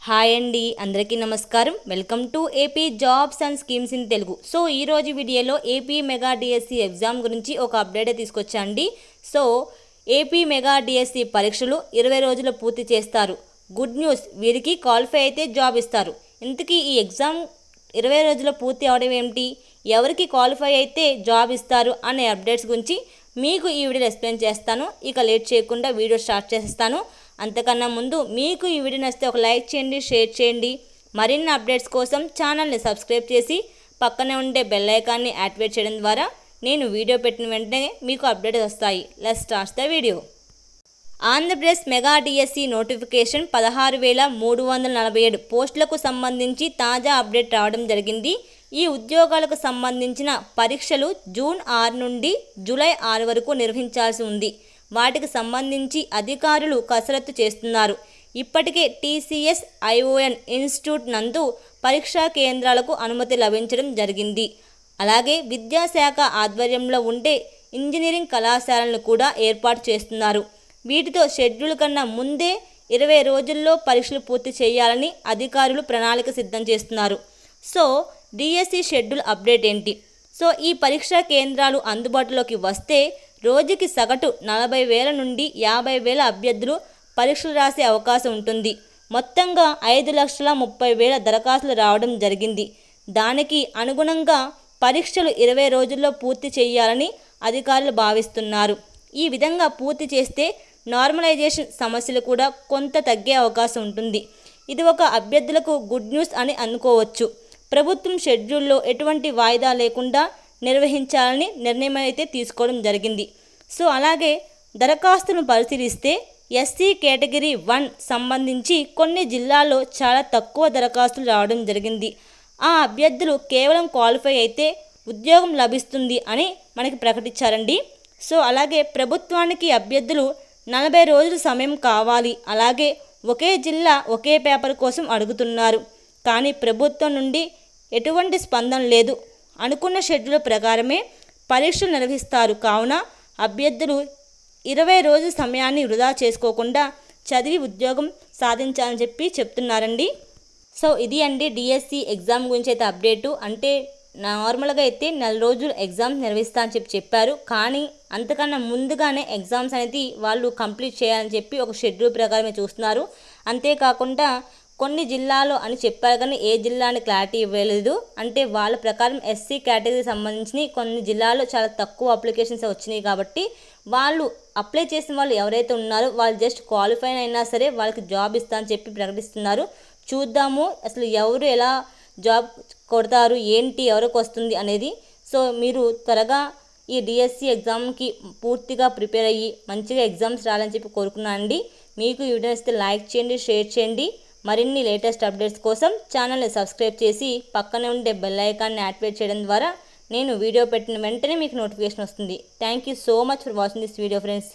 Hi అండి, అందరికీ నమస్కారం. Welcome to AP jobs and schemes in Telugu. So ఈరోజు వీడియోలో ఏపీ మెగా డిఎస్సి ఎగ్జామ్ గురించి ఒక అప్డేట్ తీసుకొచ్చా అండి. సో ఏపీ మెగా డిఎస్సి పరీక్షలు 20 రోజులు పూర్తి చేస్తారు. గుడ్ న్యూస్, వీరికి క్వాలిఫై అయితే జాబ్ ఇస్తారు. ఇంతకీ ఈ ఎగ్జామ్ 20 రోజుల్లో పూర్తి అవడం ఏమిటి, ఎవరికి క్వాలిఫై అయితే జాబ్ ఇస్తారు అనే అప్డేట్స్ గురించి మీకు ఈ వీడియోలో ఎక్స్ప్లెయిన్ చేస్తాను. ఇక లేట్ చేయకుండా వీడియో స్టార్ట్ చేస్తాను. అంతకన్నా ముందు మీకు ఈ వీడియో నచ్చితే ఒక లైక్ చేయండి, షేర్ చేయండి. మరిన్ని అప్డేట్స్ కోసం ఛానల్ని సబ్స్క్రైబ్ చేసి పక్కనే ఉండే బెల్ ఐకాన్ని యాక్టివేట్ చేయడం ద్వారా నేను వీడియో పెట్టిన వెంటనే మీకు అప్డేట్స్ వస్తాయి. Let's start the video. Andhra Pradesh mega DSC notification 16,347 పోస్టులకు సంబంధించి తాజా అప్డేట్ రావడం జరిగింది. ఈ ఉద్యోగాలకు సంబంధించిన పరీక్షలు జూన్ 6 నుండి జూలై 6 వరకు నిర్వహించాల్సి ఉంది. వాటికి సంబంధించి అధికారులు కసరత్తు చేస్తున్నారు. ఇప్పటికే టీసీఎస్ ఐఓఎన్ ఇన్స్టిట్యూట్ నందు పరీక్షా కేంద్రాలకు అనుమతి లభించడం జరిగింది. అలాగే విద్యాశాఖ ఆధ్వర్యంలో ఉండే ఇంజనీరింగ్ కళాశాలను కూడా ఏర్పాటు చేస్తున్నారు. వీటితో షెడ్యూల్ కన్నా ముందే 20 రోజుల్లో పరీక్షలు పూర్తి చేయాలని అధికారులు ప్రణాళిక సిద్ధం చేస్తున్నారు. సో డిఎస్సి షెడ్యూల్ అప్డేట్ ఏంటి? సో ఈ పరీక్షా కేంద్రాలు అందుబాటులోకి వస్తే రోజుకి సగటు 40,000 నుండి 50,000 అభ్యర్థులు పరీక్షలు రాసే అవకాశం ఉంటుంది. మొత్తంగా 5,30,000 దరఖాస్తులు రావడం జరిగింది. దానికి అనుగుణంగా పరీక్షలు 20 రోజుల్లో పూర్తి చేయాలని అధికారులు భావిస్తున్నారు. ఈ విధంగా పూర్తి చేస్తే నార్మలైజేషన్ సమస్యలు కూడా కొంత తగ్గే అవకాశం ఉంటుంది. ఇది ఒక అభ్యర్థులకు గుడ్ న్యూస్ అని అనుకోవచ్చు. ప్రభుత్వం షెడ్యూల్లో ఎటువంటి వాయిదా లేకుండా నిర్వహించాలని నిర్ణయం అయితే తీసుకోవడం జరిగింది. సో అలాగే దరఖాస్తులను పరిశీలిస్తే ఎస్సీ కేటగిరీ 1 సంబంధించి కొన్ని జిల్లాల్లో చాలా తక్కువ దరఖాస్తులు రావడం జరిగింది. ఆ అభ్యర్థులు కేవలం క్వాలిఫై అయితే ఉద్యోగం లభిస్తుంది అని మనకి ప్రకటించారండి. సో అలాగే ప్రభుత్వానికి అభ్యర్థులు 40 రోజుల సమయం కావాలి. అలాగే ఒకే జిల్లా ఒకే పేపర్ కోసం అడుగుతున్నారు. కానీ ప్రభుత్వం నుండి ఎటువంటి స్పందన లేదు. అనుకున్న షెడ్యూల్ ప్రకారమే పరీక్షలు నిర్వహిస్తారు. కావున అభ్యర్థులు 20 రోజుల సమయాన్ని వృధా చేసుకోకుండా చదివి ఉద్యోగం సాధించాలని చెప్తున్నారండి. సో ఇది అండి డిఎస్సి ఎగ్జామ్ గురించి అయితే అప్డేటు. అంటే నార్మల్గా అయితే 4 రోజులు ఎగ్జామ్స్ నిర్వహిస్తా అని చెప్పారు. కానీ అంతకన్నా ముందుగానే ఎగ్జామ్స్ అనేది వాళ్ళు కంప్లీట్ చేయాలని చెప్పి ఒక షెడ్యూల్ ప్రకారమే చూస్తున్నారు. అంతేకాకుండా కొన్ని జిల్లాలో అని చెప్పారు కానీ ఏ జిల్లా అని క్లారిటీ ఇవ్వలేదు. అంటే వాళ్ళ ప్రకారం ఎస్సీ కేటగిరీకి సంబంధించి కొన్ని జిల్లాలో చాలా తక్కువ అప్లికేషన్స్ వచ్చినాయి. కాబట్టి వాళ్ళు అప్లై చేసిన వాళ్ళు ఎవరైతే ఉన్నారో వాళ్ళు జస్ట్ క్వాలిఫై అయినా సరే వాళ్ళకి జాబ్ ఇస్తా అని చెప్పి ప్రకటిస్తున్నారు. చూద్దాము అసలు ఎవరు ఎలా జాబ్ కొడతారు, ఏంటి, ఎవరికి వస్తుంది అనేది. సో మీరు త్వరగా ఈ డిఎస్సి ఎగ్జామ్కి పూర్తిగా ప్రిపేర్ అయ్యి మంచిగా ఎగ్జామ్స్ రావాలని చెప్పి కోరుకున్నానండి. మీకు ఈ వీడియో నచ్చితే లైక్ చేయండి, షేర్ చేయండి. మరిన్ని లేటెస్ట్ అప్డేట్స్ కోసం ఛానల్ని సబ్స్క్రైబ్ చేసి పక్కనే ఉండే బెల్ ఐకాన్ని యాక్టివేట్ చేయడం ద్వారా నేను వీడియో పెట్టిన వెంటనే మీకు నోటిఫికేషన్ వస్తుంది. Thank you so much for watching this video friends.